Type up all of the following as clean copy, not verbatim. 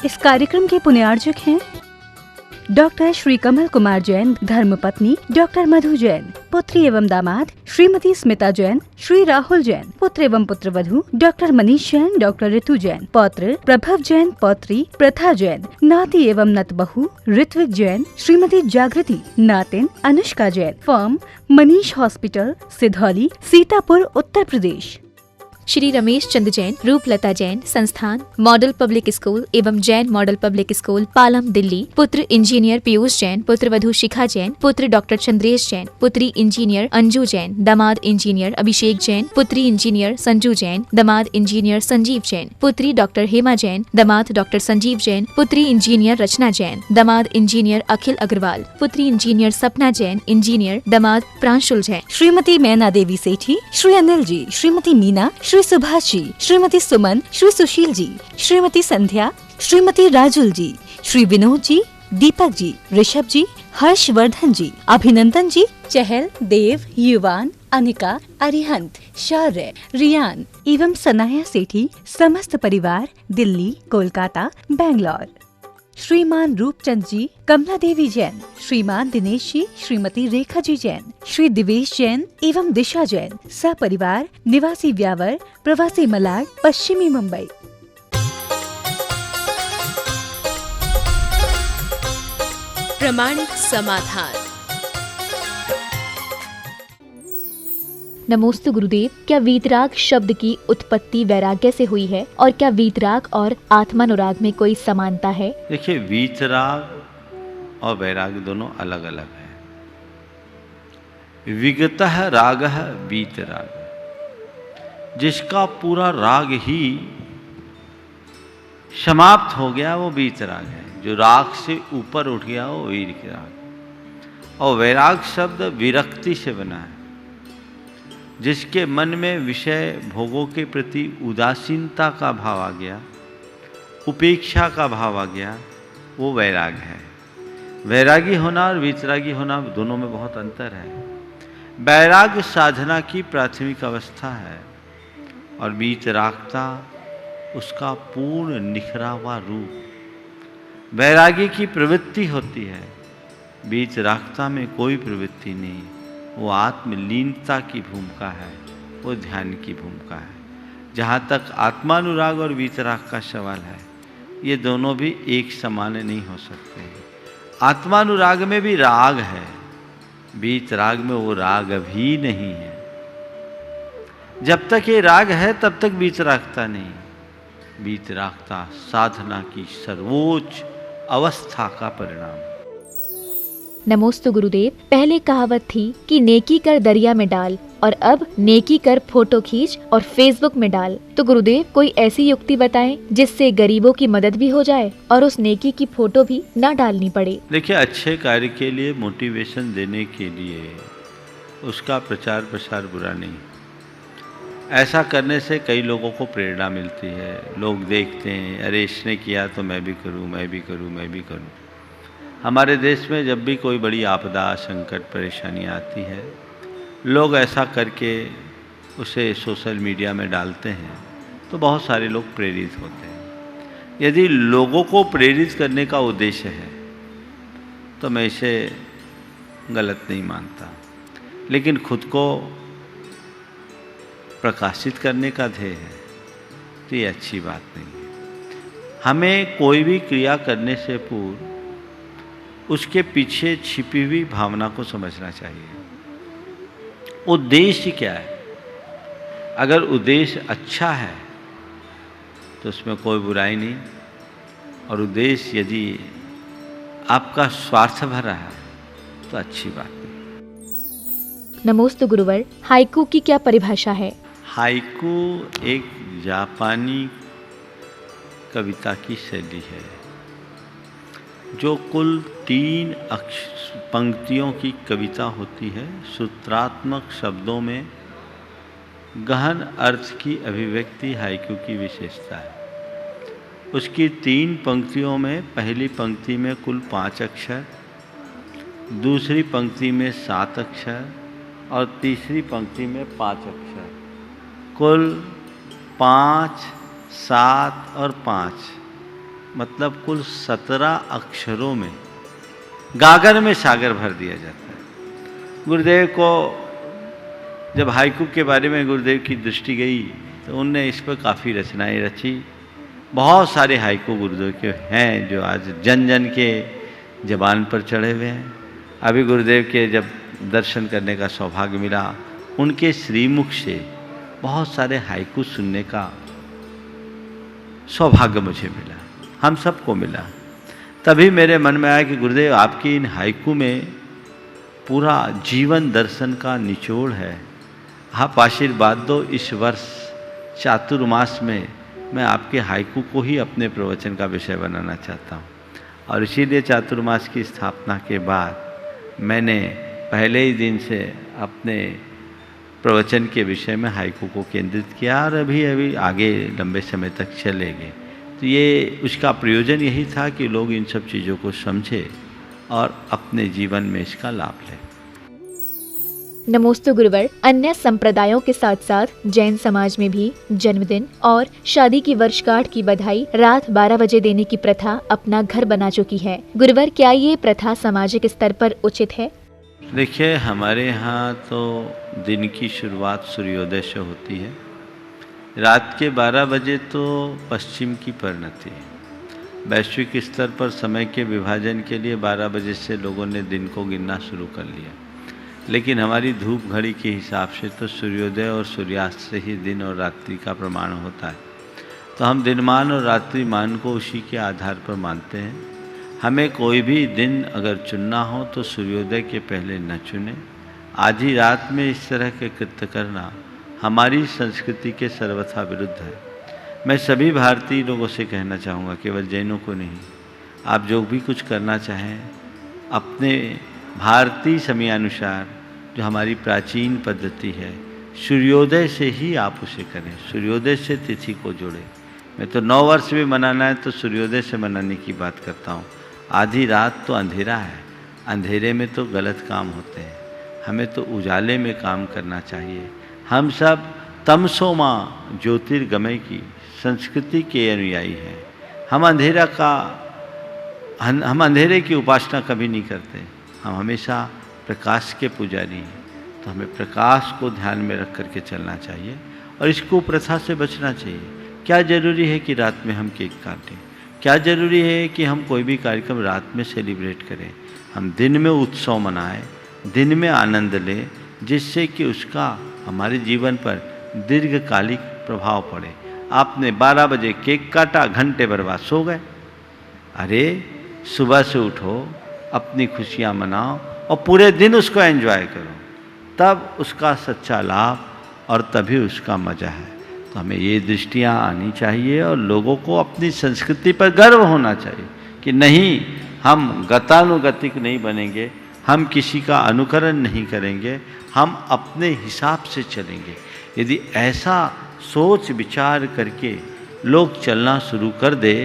इस कार्यक्रम के पुण्यार्जक हैं डॉक्टर श्री कमल कुमार जैन, धर्मपत्नी डॉक्टर मधु जैन, पुत्री एवं दामाद श्रीमती स्मिता जैन, श्री राहुल जैन, पुत्र एवं पुत्रवधू डॉक्टर मनीष जैन, डॉक्टर ऋतु जैन, पौत्र प्रभव जैन, पौत्री प्रथा जैन, नाती एवं नतबहू ऋत्विक जैन, श्रीमती जागृति, नातिन अनुष्का जैन, फर्म मनीष हॉस्पिटल, सिधौली, सीतापुर, उत्तर प्रदेश। श्री रमेश चंद्र जैन, रूपलता जैन, संस्थान मॉडल पब्लिक स्कूल एवं Jain model public school, Palam, Delhi. पुत्र इंजीनियर पीयूष जैन, पुत्रवधू शिखा जैन, पुत्र डॉक्टर चंद्रेश जैन, पुत्री इंजीनियर अंजू जैन, दामाद इंजीनियर अभिषेक जैन, पुत्री इंजीनियर संजू जैन, दामाद इंजीनियर संजीव जैन, पुत्री डॉक्टर हेमा जैन, दामाद डॉक्टर संजीव जैन, पुत्री इंजीनियर रचना जैन, दामाद इंजीनियर अखिल अग्रवाल, पुत्री इंजीनियर सपना जैन, इंजीनियर दामाद प्रांशुल जैन। श्रीमती मैना देवी सेठी, श्री अनिल जी, श्रीमती मीना, श्री सुभाष जी, श्रीमती सुमन, श्री सुशील जी, श्रीमती संध्या, श्रीमती राजुल जी, श्री विनोद जी, दीपक जी, ऋषभ जी, हर्षवर्धन जी, अभिनंदन जी, चहल, देव, युवान, अनिका, अरिहंत, शौर्य, रियान एवं सनाया सेठी, समस्त परिवार, दिल्ली, कोलकाता, बेंगलोर। श्रीमान रूपचंद जी, कमला देवी जैन, श्रीमान दिनेश जी, श्रीमती रेखा जी जैन, श्री दिवेश जैन एवं दिशा जैन, सपरिवार, निवासी व्यावर, प्रवासी मलाड, पश्चिमी मुंबई। प्रमाणिक समाधान। नमोस्तु गुरुदेव, क्या वीतराग शब्द की उत्पत्ति वैराग्य से हुई है और क्या वीतराग और आत्मानुराग में कोई समानता है? देखिए, वीतराग और वैराग्य दोनों अलग अलग है। विगतः रागः वीतराग, जिसका पूरा राग ही समाप्त हो गया वो वीतराग है। जो राग से ऊपर उठ गया वो वीतराग। और वैराग शब्द विरक्ति से बना है। जिसके मन में विषय भोगों के प्रति उदासीनता का भाव आ गया, उपेक्षा का भाव आ गया, वो वैराग है। वैरागी होना और वीतरागी होना दोनों में बहुत अंतर है। वैराग साधना की प्राथमिक अवस्था है और वीतरागता उसका पूर्ण निखरा हुआ रूप। वैरागी की प्रवृत्ति होती है, वीतरागता में कोई प्रवृत्ति नहीं। वो आत्मलीनता की भूमिका है, वो ध्यान की भूमिका है। जहाँ तक आत्मानुराग और वीतराग का सवाल है, ये दोनों भी एक समान नहीं हो सकते। आत्मानुराग में भी राग है, वीतराग में वो राग भी नहीं है। जब तक ये राग है तब तक वीतरागता नहीं। वीतरागता साधना की सर्वोच्च अवस्था का परिणाम। नमोस्तु गुरुदेव, पहले कहावत थी कि नेकी कर दरिया में डाल और अब नेकी कर फोटो खींच और फेसबुक में डाल। तो गुरुदेव, कोई ऐसी युक्ति बताएं जिससे गरीबों की मदद भी हो जाए और उस नेकी की फोटो भी ना डालनी पड़े। देखिए, अच्छे कार्य के लिए मोटिवेशन देने के लिए उसका प्रचार प्रसार बुरा नहीं। ऐसा करने से कई लोगों को प्रेरणा मिलती है। लोग देखते हैं, अरे इसने किया तो मैं भी करूं, मैं भी करूं, मैं भी करूं। हमारे देश में जब भी कोई बड़ी आपदा, संकट, परेशानी आती है, लोग ऐसा करके उसे सोशल मीडिया में डालते हैं तो बहुत सारे लोग प्रेरित होते हैं। यदि लोगों को प्रेरित करने का उद्देश्य है तो मैं इसे गलत नहीं मानता, लेकिन खुद को प्रकाशित करने का ध्येय है तो ये अच्छी बात नहीं है। हमें कोई भी क्रिया करने से पूर्व उसके पीछे छिपी हुई भावना को समझना चाहिए। उद्देश्य क्या है? अगर उद्देश्य अच्छा है तो उसमें कोई बुराई नहीं, और उद्देश्य यदि आपका स्वार्थ भरा है तो अच्छी बात नहीं। नमोस्तु गुरुवर, हाइकू की क्या परिभाषा है? हाइकू एक जापानी कविता की शैली है जो कुल 3 पंक्तियों की कविता होती है। सूत्रात्मक शब्दों में गहन अर्थ की अभिव्यक्ति हाइकू की विशेषता है। उसकी 3 पंक्तियों में पहली पंक्ति में कुल 5 अक्षर, दूसरी पंक्ति में 7 अक्षर और तीसरी पंक्ति में 5 अक्षर, कुल 5, 7 और 5 मतलब कुल 17 अक्षरों में गागर में सागर भर दिया जाता है। गुरुदेव को जब हाइकू के बारे में गुरुदेव की दृष्टि गई तो उनने इस पर काफ़ी रचनाएं रची। बहुत सारे हाइकू गुरुदेव के हैं जो आज जन जन के ज़बान पर चढ़े हुए हैं। अभी गुरुदेव के जब दर्शन करने का सौभाग्य मिला, उनके श्रीमुख से बहुत सारे हाइकू सुनने का सौभाग्य मुझे मिला, हम सबको मिला। तभी मेरे मन में आया कि गुरुदेव आपकी इन हाइकू में पूरा जीवन दर्शन का निचोड़ है। आप आशीर्वाद दो, इस वर्ष चातुर्मास में मैं आपके हाइकू को ही अपने प्रवचन का विषय बनाना चाहता हूँ। और इसीलिए चातुर्मास की स्थापना के बाद मैंने पहले ही दिन से अपने प्रवचन के विषय में हाइकू को केंद्रित किया और अभी आगे लंबे समय तक चलेंगे। तो ये उसका प्रयोजन यही था कि लोग इन सब चीज़ों को समझें और अपने जीवन में इसका लाभ लें। नमोस्तु गुरुवर। अन्य संप्रदायों के साथ साथ जैन समाज में भी जन्मदिन और शादी की वर्षगांठ की बधाई रात 12 बजे देने की प्रथा अपना घर बना चुकी है। गुरुवर, क्या ये प्रथा सामाजिक स्तर पर उचित है? देखिए, हमारे यहाँ तो दिन की शुरुआत सूर्योदय से होती है। रात के 12 बजे तो पश्चिम की परिणति है। वैश्विक स्तर पर समय के विभाजन के लिए 12 बजे से लोगों ने दिन को गिनना शुरू कर लिया, लेकिन हमारी धूप घड़ी के हिसाब से तो सूर्योदय और सूर्यास्त से ही दिन और रात्रि का प्रमाण होता है। तो हम दिनमान और रात्रिमान को उसी के आधार पर मानते हैं। हमें कोई भी दिन अगर चुनना हो तो सूर्योदय के पहले न चुने। आधी रात में इस तरह के कृत्य करना हमारी संस्कृति के सर्वथा विरुद्ध है। मैं सभी भारतीय लोगों से कहना चाहूँगा, केवल जैनों को नहीं, आप जो भी कुछ करना चाहें अपने भारतीय समयानुसार, जो हमारी प्राचीन पद्धति है, सूर्योदय से ही आप उसे करें। सूर्योदय से तिथि को जोड़ें। मैं तो 9 वर्ष भी मनाना है तो सूर्योदय से मनाने की बात करता हूँ। आधी रात तो अंधेरा है, अंधेरे में तो गलत काम होते हैं। हमें तो उजाले में काम करना चाहिए। हम सब तमसो माँ ज्योतिर्गमय की संस्कृति के अनुयायी हैं। हम अंधेरे की उपासना कभी नहीं करते। हम हमेशा प्रकाश के पुजारी हैं। तो हमें प्रकाश को ध्यान में रख करके चलना चाहिए और इसको प्रथा से बचना चाहिए। क्या ज़रूरी है कि रात में हम केक काटें? क्या ज़रूरी है कि हम कोई भी कार्यक्रम रात में सेलिब्रेट करें? हम दिन में उत्सव मनाएं, दिन में आनंद लें, जिससे कि उसका हमारे जीवन पर दीर्घकालिक प्रभाव पड़े। आपने 12 बजे केक काटा, घंटे भर बाद सो गए। अरे सुबह से उठो, अपनी खुशियाँ मनाओ और पूरे दिन उसको एंजॉय करो, तब उसका सच्चा लाभ और तभी उसका मज़ा है। तो हमें ये दृष्टियाँ आनी चाहिए और लोगों को अपनी संस्कृति पर गर्व होना चाहिए कि नहीं, हम गतानुगतिक नहीं बनेंगे, हम किसी का अनुकरण नहीं करेंगे, हम अपने हिसाब से चलेंगे। यदि ऐसा सोच विचार करके लोग चलना शुरू कर दे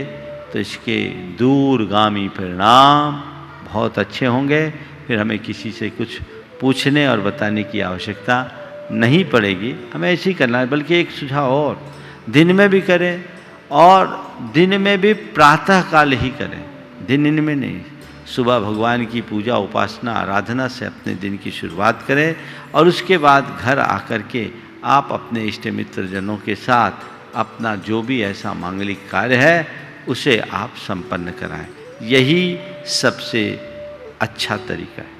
तो इसके दूरगामी परिणाम बहुत अच्छे होंगे। फिर हमें किसी से कुछ पूछने और बताने की आवश्यकता नहीं पड़ेगी। हमें ऐसे ही करना है। बल्कि एक सुझाव और, दिन में भी करें और दिन में भी प्रातः काल ही करें, दिन में नहीं। सुबह भगवान की पूजा, उपासना, आराधना से अपने दिन की शुरुआत करें और उसके बाद घर आकर के आप अपने इष्ट मित्र जनों के साथ अपना जो भी ऐसा मांगलिक कार्य है उसे आप संपन्न कराएं। यही सबसे अच्छा तरीका है।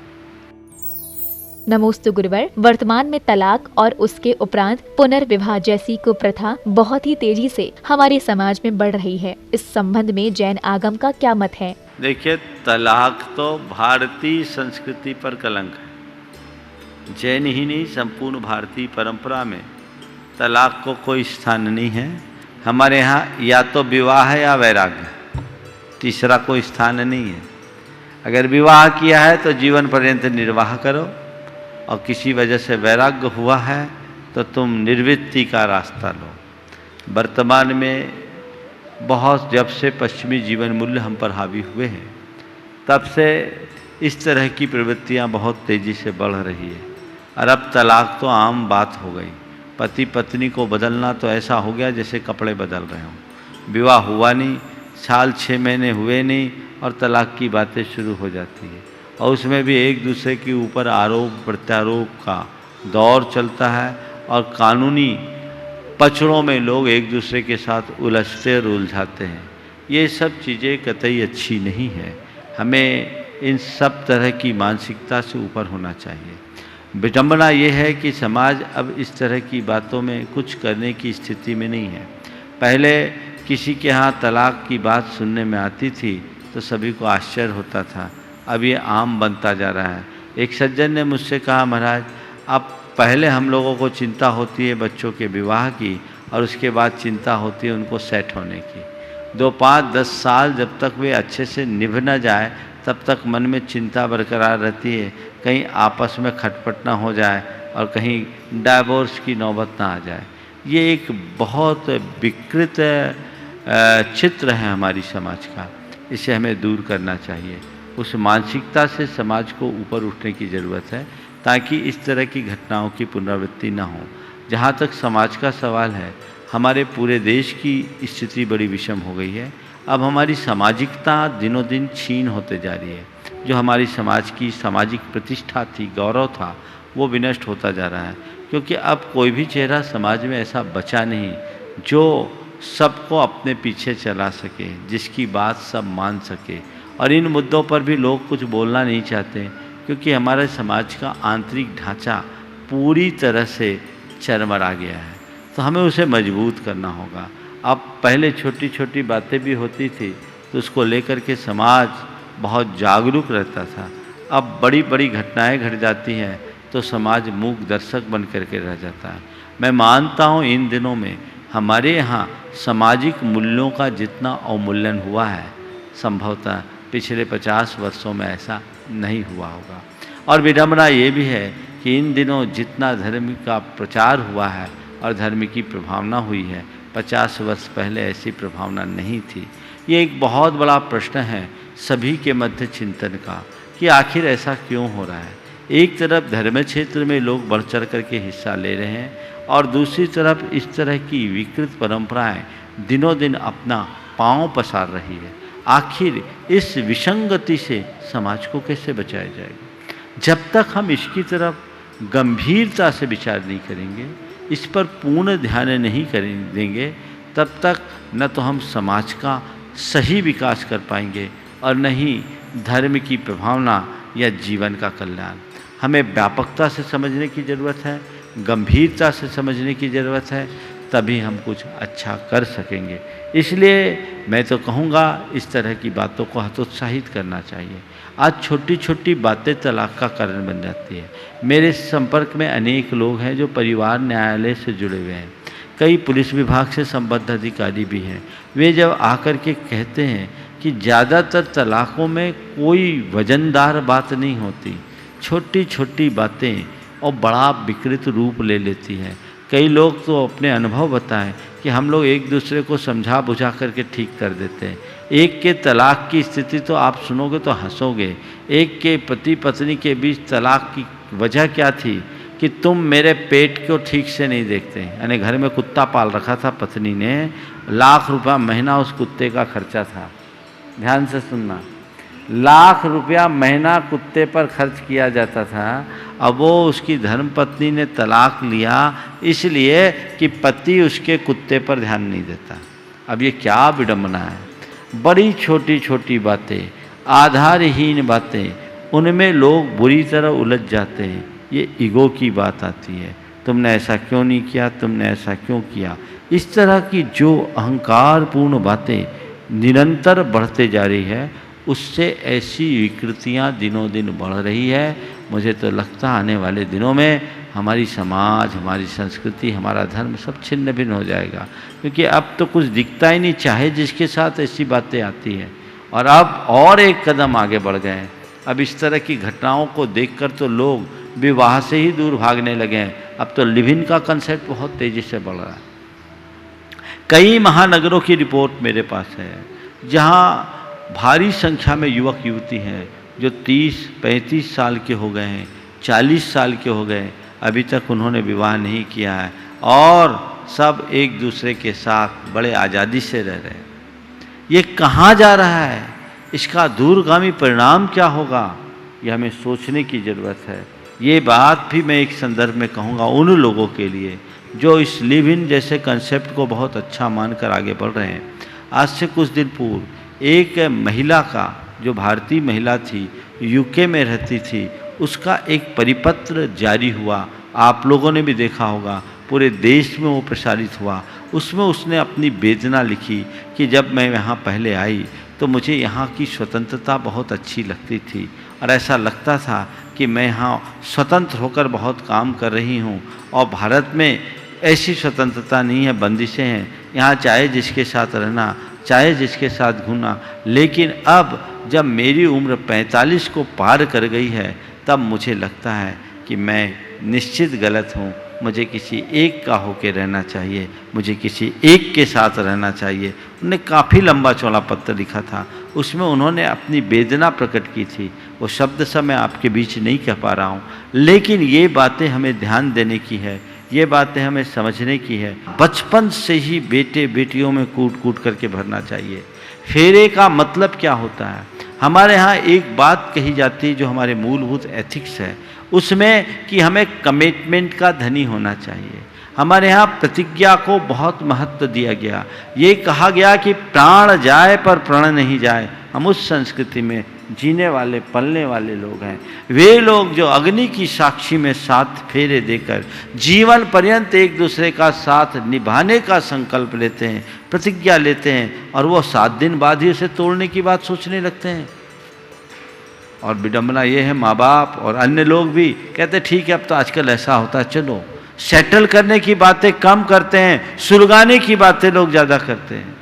नमोस्तु गुरुवर। वर्तमान में तलाक और उसके उपरांत पुनर्विवाह जैसी कुप्रथा बहुत ही तेजी से हमारे समाज में बढ़ रही है। इस संबंध में जैन आगम का क्या मत है? देखिए, तलाक तो भारतीय संस्कृति पर कलंक है। जैन ही नहीं, संपूर्ण भारतीय परंपरा में तलाक को कोई स्थान नहीं है। हमारे यहाँ या तो विवाह है या वैराग्य, तीसरा कोई स्थान नहीं है। अगर विवाह किया है तो जीवन पर्यंत निर्वाह करो और किसी वजह से वैराग्य हुआ है तो तुम निर्वृत्ति का रास्ता लो। वर्तमान में बहुत, जब से पश्चिमी जीवन मूल्य हम पर हावी हुए हैं, तब से इस तरह की प्रवृत्तियां बहुत तेज़ी से बढ़ रही है और अब तलाक तो आम बात हो गई। पति पत्नी को बदलना तो ऐसा हो गया जैसे कपड़े बदल रहे हों। विवाह हुआ नहीं, साल 6 महीने हुए नहीं और तलाक की बातें शुरू हो जाती है, और उसमें भी एक दूसरे के ऊपर आरोप प्रत्यारोप का दौर चलता है, और कानूनी पचड़ों में लोग एक दूसरे के साथ उलझते और उलझाते हैं। ये सब चीज़ें कतई अच्छी नहीं है। हमें इन सब तरह की मानसिकता से ऊपर होना चाहिए। विडंबना ये है कि समाज अब इस तरह की बातों में कुछ करने की स्थिति में नहीं है। पहले किसी के यहाँ तलाक की बात सुनने में आती थी तो सभी को आश्चर्य होता था, अब ये आम बनता जा रहा है। एक सज्जन ने मुझसे कहा, महाराज अब पहले हम लोगों को चिंता होती है बच्चों के विवाह की, और उसके बाद चिंता होती है उनको सेट होने की। 2, 5, 10 साल जब तक वे अच्छे से निभ न जाए तब तक मन में चिंता बरकरार रहती है, कहीं आपस में खटपट ना हो जाए और कहीं डाइवोर्स की नौबत ना आ जाए। ये एक बहुत विकृत चित्र है हमारी समाज का, इसे हमें दूर करना चाहिए। उस मानसिकता से समाज को ऊपर उठने की ज़रूरत है ताकि इस तरह की घटनाओं की पुनरावृत्ति ना हो। जहाँ तक समाज का सवाल है, हमारे पूरे देश की स्थिति बड़ी विषम हो गई है। अब हमारी सामाजिकता दिनों दिन क्षीण होते जा रही है। जो हमारी समाज की सामाजिक प्रतिष्ठा थी, गौरव था, वो विनष्ट होता जा रहा है, क्योंकि अब कोई भी चेहरा समाज में ऐसा बचा नहीं जो सबको अपने पीछे चला सके, जिसकी बात सब मान सके। और इन मुद्दों पर भी लोग कुछ बोलना नहीं चाहते, क्योंकि हमारे समाज का आंतरिक ढांचा पूरी तरह से चरमरा गया है। तो हमें उसे मजबूत करना होगा। अब पहले छोटी छोटी बातें भी होती थी तो उसको लेकर के समाज बहुत जागरूक रहता था। अब बड़ी बड़ी घटनाएं घट जाती हैं तो समाज मूक दर्शक बन करके रह जाता है। मैं मानता हूँ इन दिनों में हमारे यहाँ सामाजिक मूल्यों का जितना अवमूल्यन हुआ है, संभवतः पिछले 50 वर्षों में ऐसा नहीं हुआ होगा। और विडंबना ये भी है कि इन दिनों जितना धर्म का प्रचार हुआ है और धर्म की प्रभावना हुई है, 50 वर्ष पहले ऐसी प्रभावना नहीं थी। ये एक बहुत बड़ा प्रश्न है सभी के मध्य चिंतन का कि आखिर ऐसा क्यों हो रहा है। एक तरफ धर्म क्षेत्र में लोग बढ़ चढ़ करके हिस्सा ले रहे हैं और दूसरी तरफ इस तरह की विकृत परंपराएं दिनों दिन अपना पांव पसार रही है। आखिर इस विसंगति से समाज को कैसे बचाया जाएगा? जब तक हम इसकी तरफ गंभीरता से विचार नहीं करेंगे, इस पर पूर्ण ध्यान नहीं देंगे, तब तक न तो हम समाज का सही विकास कर पाएंगे और न ही धर्म की प्रभावना या जीवन का कल्याण। हमें व्यापकता से समझने की ज़रूरत है, गंभीरता से समझने की ज़रूरत है, तभी हम कुछ अच्छा कर सकेंगे। इसलिए मैं तो कहूँगा इस तरह की बातों को हतोत्साहित करना चाहिए। आज छोटी छोटी बातें तलाक का कारण बन जाती है। मेरे संपर्क में अनेक लोग हैं जो परिवार न्यायालय से जुड़े हुए हैं, कई पुलिस विभाग से संबद्ध अधिकारी भी हैं। वे जब आकर के कहते हैं कि ज़्यादातर तलाक़ों में कोई वजनदार बात नहीं होती, छोटी छोटी बातें और बड़ा विकृत रूप ले लेती हैं। कई लोग तो अपने अनुभव बताएं कि हम लोग एक दूसरे को समझा बुझा करके ठीक कर देते हैं। एक के तलाक की स्थिति तो आप सुनोगे तो हंसोगे। एक के पति पत्नी के बीच तलाक की वजह क्या थी कि तुम मेरे पेट को ठीक से नहीं देखते। यानी घर में कुत्ता पाल रखा था पत्नी ने, लाख रुपया महीना उस कुत्ते का खर्चा था। ध्यान से सुनना, लाख रुपया महीना कुत्ते पर खर्च किया जाता था। अब वो उसकी धर्मपत्नी ने तलाक लिया इसलिए कि पति उसके कुत्ते पर ध्यान नहीं देता। अब ये क्या विडंबना है। बड़ी छोटी छोटी बातें, आधारहीन बातें, उनमें लोग बुरी तरह उलझ जाते हैं। ये ईगो की बात आती है, तुमने ऐसा क्यों नहीं किया, तुमने ऐसा क्यों किया। इस तरह की जो अहंकारपूर्ण बातें निरंतर बढ़ते जा रही है, उससे ऐसी विकृतियाँ दिनों दिन बढ़ रही है। मुझे तो लगता है आने वाले दिनों में हमारी समाज, हमारी संस्कृति, हमारा धर्म सब छिन्न भिन्न हो जाएगा, क्योंकि अब तो कुछ दिखता ही नहीं, चाहे जिसके साथ ऐसी बातें आती हैं। और अब और एक कदम आगे बढ़ गए हैं। अब इस तरह की घटनाओं को देखकर तो लोग विवाह से ही दूर भागने लगे हैं। अब तो लिव इन का कंसेप्ट बहुत तेज़ी से बढ़ रहा है। कई महानगरों की रिपोर्ट मेरे पास है जहाँ भारी संख्या में युवक युवती हैं जो 30-35 साल के हो गए हैं, 40 साल के हो गए, अभी तक उन्होंने विवाह नहीं किया है और सब एक दूसरे के साथ बड़े आज़ादी से रह रहे हैं। ये कहाँ जा रहा है, इसका दूरगामी परिणाम क्या होगा, ये हमें सोचने की ज़रूरत है। ये बात भी मैं एक संदर्भ में कहूँगा उन लोगों के लिए जो इस लिव इन जैसे कंसेप्ट को बहुत अच्छा मानकर आगे बढ़ रहे हैं। आज से कुछ दिन पूर्व एक महिला का, जो भारतीय महिला थी, यूके में रहती थी, उसका एक परिपत्र जारी हुआ। आप लोगों ने भी देखा होगा, पूरे देश में वो प्रसारित हुआ। उसमें उसने अपनी वेदना लिखी कि जब मैं यहाँ पहले आई तो मुझे यहाँ की स्वतंत्रता बहुत अच्छी लगती थी और ऐसा लगता था कि मैं यहाँ स्वतंत्र होकर बहुत काम कर रही हूँ, और भारत में ऐसी स्वतंत्रता नहीं है, बंदिशें हैं। यहाँ चाहे जिसके साथ रहना, चाहे जिसके साथ घूमना। लेकिन अब जब मेरी उम्र 45 को पार कर गई है, तब मुझे लगता है कि मैं निश्चित गलत हूँ। मुझे किसी एक का होकर रहना चाहिए, मुझे किसी एक के साथ रहना चाहिए। उन्होंने काफ़ी लंबा चौड़ा पत्र लिखा था, उसमें उन्होंने अपनी वेदना प्रकट की थी। वो शब्द सब मैं आपके बीच नहीं कह पा रहा हूँ, लेकिन ये बातें हमें ध्यान देने की है, ये बातें हमें समझने की है। बचपन से ही बेटे बेटियों में कूट कूट करके भरना चाहिए। फेरे का मतलब क्या होता है? हमारे यहाँ एक बात कही जाती है जो हमारे मूलभूत एथिक्स है, उसमें कि हमें कमिटमेंट का धनी होना चाहिए। हमारे यहाँ प्रतिज्ञा को बहुत महत्व दिया गया। ये कहा गया कि प्राण जाए पर प्रण नहीं जाए। हम उस संस्कृति में जीने वाले, पलने वाले लोग हैं। वे लोग जो अग्नि की साक्षी में 7 फेरे देकर जीवन पर्यंत एक दूसरे का साथ निभाने का संकल्प लेते हैं, प्रतिज्ञा लेते हैं, और वो 7 दिन बाद ही उसे तोड़ने की बात सोचने लगते हैं। और विडंबना ये है, माँ बाप और अन्य लोग भी कहते ठीक है, अब तो आजकल ऐसा होता है, चलो सेटल करने की बातें कम करते हैं, सुलगाने की बातें लोग ज़्यादा करते हैं।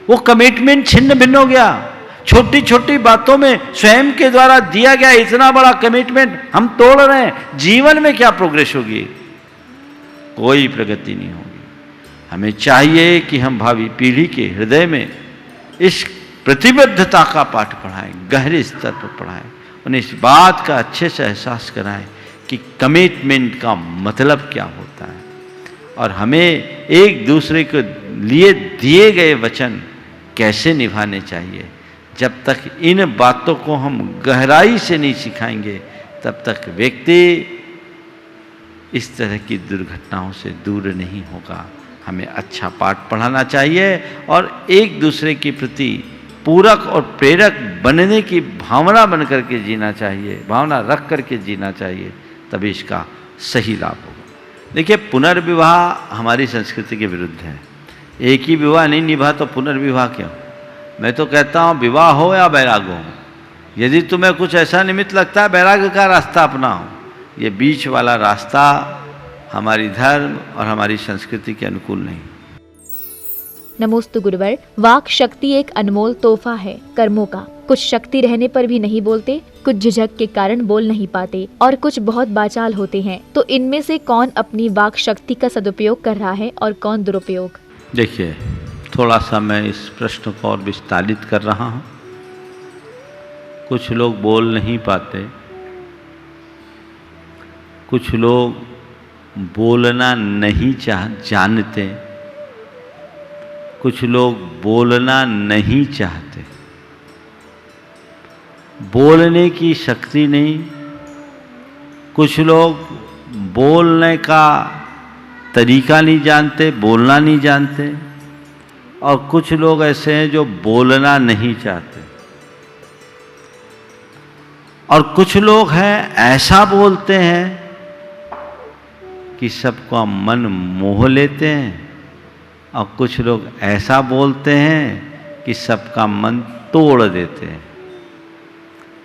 वो कमिटमेंट छिन्न भिन्न हो गया। छोटी छोटी बातों में स्वयं के द्वारा दिया गया इतना बड़ा कमिटमेंट हम तोड़ रहे हैं। जीवन में क्या प्रोग्रेस होगी? कोई प्रगति नहीं होगी। हमें चाहिए कि हम भावी पीढ़ी के हृदय में इस प्रतिबद्धता का पाठ पढ़ाएं, गहरे स्तर पर पढ़ाएं, उन्हें इस बात का अच्छे से एहसास कराएं कि कमिटमेंट का मतलब क्या होता है, और हमें एक दूसरे के लिए दिए गए वचन कैसे निभाने चाहिए। जब तक इन बातों को हम गहराई से नहीं सिखाएंगे, तब तक व्यक्ति इस तरह की दुर्घटनाओं से दूर नहीं होगा। हमें अच्छा पाठ पढ़ाना चाहिए और एक दूसरे के प्रति पूरक और प्रेरक बनने की भावना बन करके जीना चाहिए, भावना रख करके जीना चाहिए, तभी इसका सही लाभ होगा। देखिए, पुनर्विवाह हमारी संस्कृति के विरुद्ध है। एक ही विवाह नहीं निभा तो पुनर्विवाह क्यों? मैं तो कहता हूँ विवाह हो या वैराग्य हो, यदि तुम्हें कुछ ऐसा निमित्त लगता है, वैराग्य का रास्ता अपनाओ। ये बीच वाला रास्ता हमारी धर्म और हमारी संस्कृति के अनुकूल नहीं। नमोस्तु गुरुवर। वाक शक्ति एक अनमोल तोहफा है कर्मों का। कुछ शक्ति रहने पर भी नहीं बोलते, कुछ झिझक के कारण बोल नहीं पाते, और कुछ बहुत बाचाल होते हैं। तो इनमें से कौन अपनी वाक शक्ति का सदुपयोग कर रहा है और कौन दुरुपयोग? देखिए, थोड़ा सा मैं इस प्रश्न को और विस्तारित कर रहा हूँ। कुछ लोग बोल नहीं पाते, कुछ लोग बोलना नहीं जानते, कुछ लोग बोलना नहीं चाहते। बोलने की शक्ति नहीं, कुछ लोग बोलने का तरीका नहीं जानते, बोलना नहीं जानते, और कुछ लोग ऐसे हैं जो बोलना नहीं चाहते, और कुछ लोग हैं ऐसा बोलते हैं कि सबका मन मोह लेते हैं, और कुछ लोग ऐसा बोलते हैं कि सबका मन तोड़ देते हैं।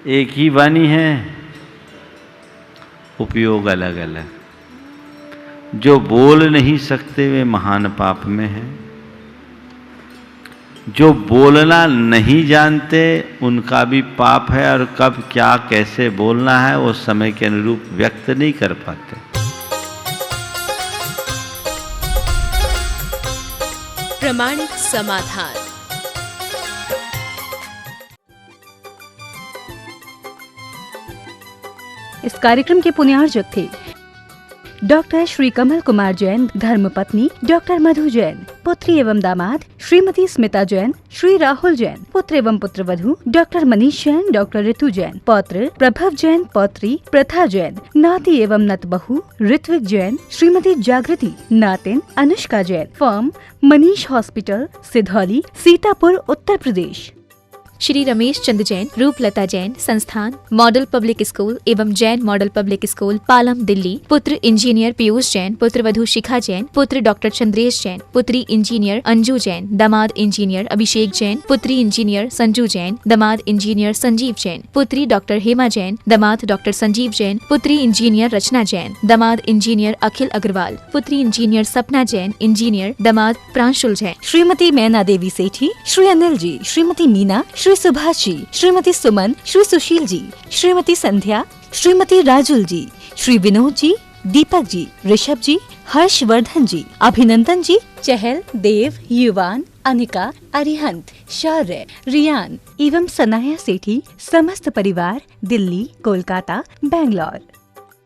एक ही वाणी है, उपयोग अलग अलग। जो बोल नहीं सकते वे महान पाप में हैं, जो बोलना नहीं जानते उनका भी पाप है, और कब क्या कैसे बोलना है वो समय के अनुरूप व्यक्त नहीं कर पाते। प्रामाणिक समाधान। इस कार्यक्रम के पुण्यार्जक थे डॉक्टर श्री कमल कुमार जैन, धर्मपत्नी डॉक्टर मधु जैन, पुत्री एवं दामाद श्रीमती स्मिता जैन, श्री राहुल जैन, पुत्र एवं पुत्रवधू डॉक्टर मनीष जैन, डॉक्टर ऋतु जैन, पौत्र प्रभव जैन, पौत्री प्रथा जैन, नाती एवं नतबहू ऋत्विक जैन, श्रीमती जागृति, नातिन अनुष्का जैन, फर्म मनीष हॉस्पिटल, सिधौली, सीतापुर, उत्तर प्रदेश। श्री रमेश चंद जैन, रूपलता जैन, संस्थान मॉडल पब्लिक स्कूल एवं Jain model public school, Palam, Delhi. पुत्र इंजीनियर पीयूष जैन, पुत्रवधू शिखा जैन, पुत्र डॉक्टर चंद्रेश जैन, पुत्री इंजीनियर अंजू जैन, दामाद इंजीनियर अभिषेक जैन, पुत्री इंजीनियर संजू जैन, दामाद इंजीनियर संजीव जैन, पुत्री डॉक्टर हेमा जैन, दामाद डॉक्टर संजीव जैन, पुत्री इंजीनियर रचना जैन, दामाद इंजीनियर अखिल अग्रवाल, पुत्री इंजीनियर सपना जैन, इंजीनियर, दामाद प्रांशुल जैन। श्रीमती मैना देवी सेठी, श्री अनिल जी, श्रीमती मीना, श्री सुभाष जी, श्रीमती सुमन, श्री सुशील जी, श्रीमती संध्या, श्रीमती राजुल जी, श्री विनोद जी, दीपक जी, ऋषभ जी, हर्षवर्धन जी, अभिनंदन जी, चहल, देव, युवान, अनिका, अरिहंत, शौर्य, रियान एवं सनाया सेठी समस्त परिवार, दिल्ली, कोलकाता, बैंगलोर।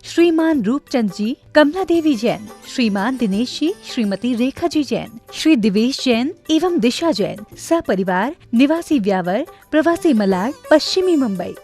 श्रीमान रूपचंद जी, कमला देवी जैन, श्रीमान दिनेश जी, श्रीमती रेखा जी जैन, श्री दिवेश जैन एवं दिशा जैन, सपरिवार, निवासी व्यावर, प्रवासी मलाड, पश्चिमी मुंबई।